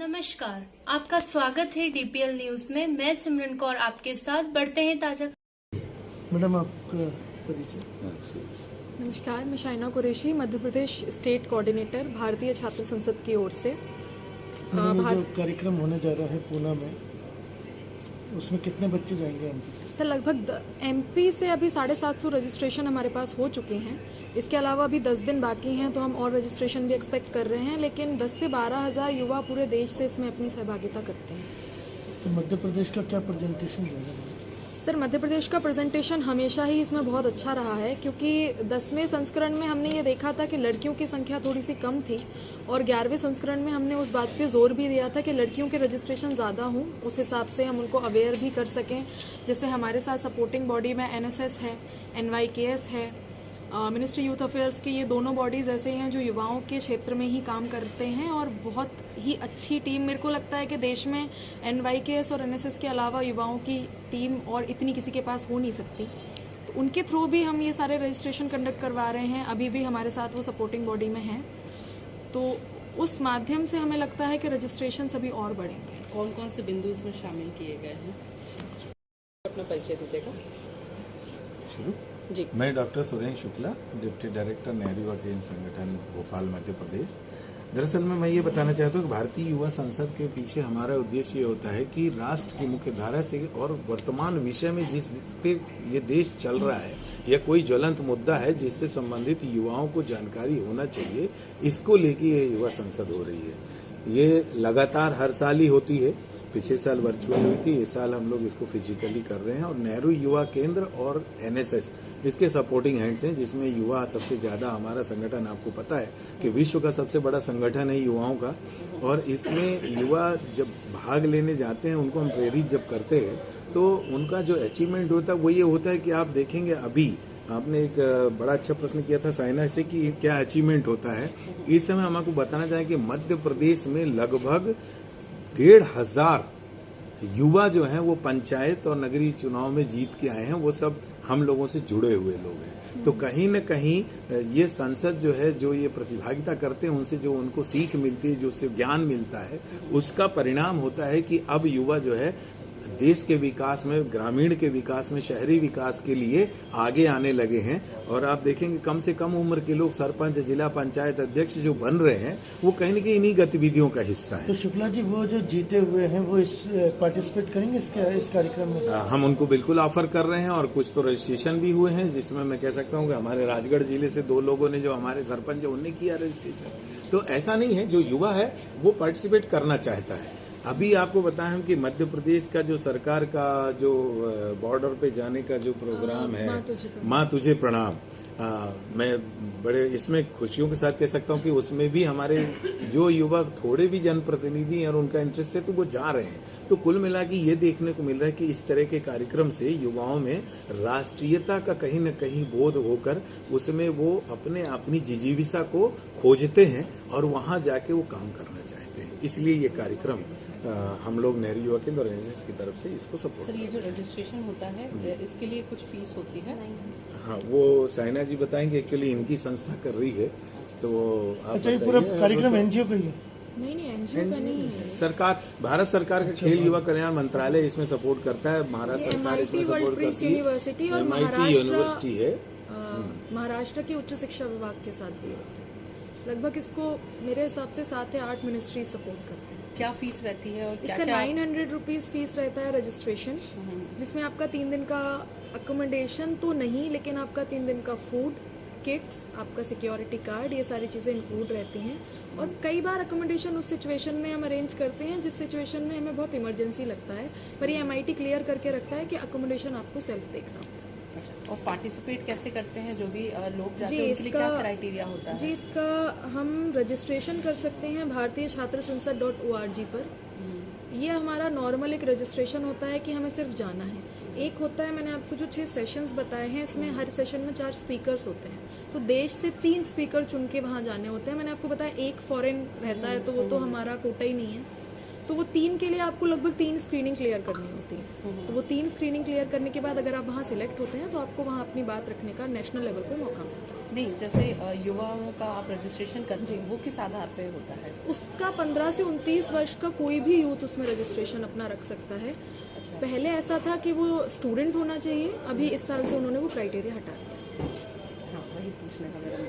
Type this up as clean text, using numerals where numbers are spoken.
नमस्कार, आपका स्वागत है डीपीएल न्यूज में। मैं सिमरन कौर आपके साथ। बढ़ते हैं ताजा। मैडम आपका परिचय। नमस्कार, मैं शाइना कुरैशी, मध्य प्रदेश स्टेट कोऑर्डिनेटर, भारतीय छात्र संसद की ओर से। जो कार्यक्रम होने जा रहा है पूना में, उसमें कितने बच्चे जाएंगे एमपी से? सर, लगभग एमपी से अभी 750 रजिस्ट्रेशन हमारे पास हो चुके हैं। इसके अलावा अभी 10 दिन बाकी हैं, तो हम और रजिस्ट्रेशन भी एक्सपेक्ट कर रहे हैं। लेकिन 10 से 12 हज़ार युवा पूरे देश से इसमें अपनी सहभागिता करते हैं। तो मध्य प्रदेश का क्या प्रेजेंटेशन रहेगा? सर, मध्य प्रदेश का प्रेजेंटेशन हमेशा ही इसमें बहुत अच्छा रहा है, क्योंकि 10वें संस्करण में हमने ये देखा था कि लड़कियों की संख्या थोड़ी सी कम थी, और 11वें संस्करण में हमने उस बात पे जोर भी दिया था कि लड़कियों के रजिस्ट्रेशन ज़्यादा हों, उस हिसाब से हम उनको अवेयर भी कर सकें। जैसे हमारे साथ सपोर्टिंग बॉडी में एनएसएस है, NYKS है, मिनिस्ट्री यूथ अफेयर्स की, ये दोनों बॉडीज़ ऐसे हैं जो युवाओं के क्षेत्र में ही काम करते हैं, और बहुत ही अच्छी टीम। मेरे को लगता है कि देश में NYKS और NSS के अलावा युवाओं की टीम और इतनी किसी के पास हो नहीं सकती। तो उनके थ्रू भी हम ये सारे रजिस्ट्रेशन कंडक्ट करवा रहे हैं। अभी भी हमारे साथ वो सपोर्टिंग बॉडी में हैं, तो उस माध्यम से हमें लगता है कि रजिस्ट्रेशन सभी और बढ़ेंगे। कौन कौन से बिंदु इसमें शामिल किए गए हैं? अपना परिचय दीजिएगा। शुरू जी। मैं doctor Surendra Shukla, deputy director Nehru युवा केंद्र संगठन भोपाल मध्य प्रदेश। दरअसल में मैं ये बताना चाहता हूँ कि भारतीय युवा संसद के पीछे हमारा उद्देश्य ये होता है कि राष्ट्र की मुख्य धारा से और वर्तमान विषय में जिस पे ये देश चल रहा है, या कोई ज्वलंत मुद्दा है जिससे संबंधित युवाओं को जानकारी होना चाहिए, इसको लेके ये युवा संसद हो रही है। ये लगातार हर साल ही होती है। पिछले साल वर्चुअल हुई थी, इस साल हम लोग इसको फिजिकली कर रहे हैं। और नेहरू युवा केंद्र और NSS इसके सपोर्टिंग हैंड्स हैं, जिसमें युवा सबसे ज़्यादा, हमारा संगठन आपको पता है कि विश्व का सबसे बड़ा संगठन है युवाओं का, और इसमें युवा जब भाग लेने जाते हैं, उनको हम प्रेरित जब करते हैं, तो उनका जो अचीवमेंट होता है वो ये होता है कि आप देखेंगे, अभी आपने एक बड़ा अच्छा प्रश्न किया था साइना से कि क्या अचीवमेंट होता है। इस समय हम आपको बताना चाहें कि मध्य प्रदेश में लगभग 1,500 युवा जो हैं वो पंचायत और नगरीय चुनाव में जीत के आए हैं। वो सब हम लोगों से जुड़े हुए लोग हैं। तो कहीं न कहीं ये संसद जो है, जो ये प्रतिभागिता करते हैं, उनसे जो उनको सीख मिलती है, जो उससे ज्ञान मिलता है, उसका परिणाम होता है कि अब युवा जो है देश के विकास में, ग्रामीण के विकास में, शहरी विकास के लिए आगे आने लगे हैं। और आप देखेंगे कम से कम उम्र के लोग सरपंच, जिला पंचायत अध्यक्ष जो बन रहे हैं, वो कहीं न कहीं इन्हीं गतिविधियों का हिस्सा है। तो शुक्ला जी, वो जो जीते हुए हैं वो इस पार्टिसिपेट करेंगे इस कार्यक्रम में? हम उनको बिल्कुल ऑफर कर रहे हैं, और कुछ तो रजिस्ट्रेशन भी हुए हैं, जिसमें मैं कह सकता हूँ कि हमारे राजगढ़ जिले से 2 लोगों ने, जो हमारे सरपंच है, उन्होंने किया रजिस्ट्रेशन। तो ऐसा नहीं है, जो युवा है वो पार्टिसिपेट करना चाहता है। अभी आपको बताएं हम कि मध्य प्रदेश का जो सरकार का जो बॉर्डर पे जाने का जो प्रोग्राम है, माँ तुझे प्रणाम, मैं बड़े इसमें खुशियों के साथ कह सकता हूँ कि उसमें भी हमारे जो युवक थोड़े भी जनप्रतिनिधि हैं और उनका इंटरेस्ट है, तो वो जा रहे हैं। तो कुल मिला के ये देखने को मिल रहा है कि इस तरह के कार्यक्रम से युवाओं में राष्ट्रीयता का कहीं न कहीं बोध होकर उसमें वो अपनी जिजीविका को खोजते हैं और वहाँ जाके वो काम करना चाहते हैं। इसलिए ये कार्यक्रम हम लोग नेहरू युवा केंद्र और NSS की तरफ से इसको सपोर्ट। सर, ये जो रजिस्ट्रेशन होता है, इसके लिए कुछ फीस होती है? हाँ, वो साइना जी बताएंगे। एक्चुअली इनकी संस्था कर रही है, तो आप अच्छा, ये पूरा कार्यक्रम NGO का ही है? नहीं, NGO का नहीं है। सरकार, भारत सरकार का खेल युवा कल्याण मंत्रालय इसमें सपोर्ट करता है। महाराष्ट्र सरकार इसमें सपोर्ट करती है। यूनिवर्सिटी और MIT यूनिवर्सिटी है, महाराष्ट्र की उच्च शिक्षा विभाग के साथ भी होती है। लगभग इसको मेरे हिसाब से 7 या 8 मिनिस्ट्री सपोर्ट करते हैं। क्या फीस रहती है? और इसका 900 रुपीज़ फीस रहता है रजिस्ट्रेशन, जिसमें आपका 3 दिन का अकोमोडेशन तो नहीं, लेकिन आपका 3 दिन का फूड, किट्स, आपका सिक्योरिटी कार्ड, ये सारी चीज़ें इंक्लूड रहती हैं। और कई बार अकोमोडेशन उस सिचुएशन में हम अरेंज करते हैं जिस सिचुएशन में हमें बहुत इमरजेंसी लगता है, पर ये MIT क्लियर करके रखता है कि अकोमोडेशन आपको सेल्फ देखना होता है। और पार्टिसिपेट कैसे करते हैं जो भी लोग जाते हैं, उनके लिए क्या क्राइटेरिया होता है? जी, इसका हम रजिस्ट्रेशन कर सकते हैं भारतीय छात्र संसद .org पर। ये हमारा नॉर्मल एक रजिस्ट्रेशन होता है कि हमें सिर्फ जाना है। एक होता है, मैंने आपको जो 6 सेशंस बताए हैं, इसमें हर सेशन में 4 स्पीकर्स होते हैं, तो देश से 3 स्पीकर चुन के वहाँ जाने होते हैं। मैंने आपको बताया एक फॉरेन रहता है, तो वो तो हमारा कोटा ही नहीं है। तो वो 3 के लिए आपको लगभग 3 स्क्रीनिंग क्लियर करनी होती है। तो वो 3 स्क्रीनिंग क्लियर करने के बाद अगर आप वहाँ सिलेक्ट होते हैं तो आपको वहाँ अपनी बात रखने का नेशनल लेवल पे मौका मिलता है। नहीं, जैसे युवाओं का आप रजिस्ट्रेशन करते हैं वो किस आधार पे होता है? उसका 15 से 29 वर्ष का कोई भी यूथ उसमें रजिस्ट्रेशन अपना रख सकता है। पहले ऐसा था कि वो स्टूडेंट होना चाहिए, अभी इस साल से उन्होंने वो क्राइटेरिया हटा दिया। हाँ, वही पूछने का मेरा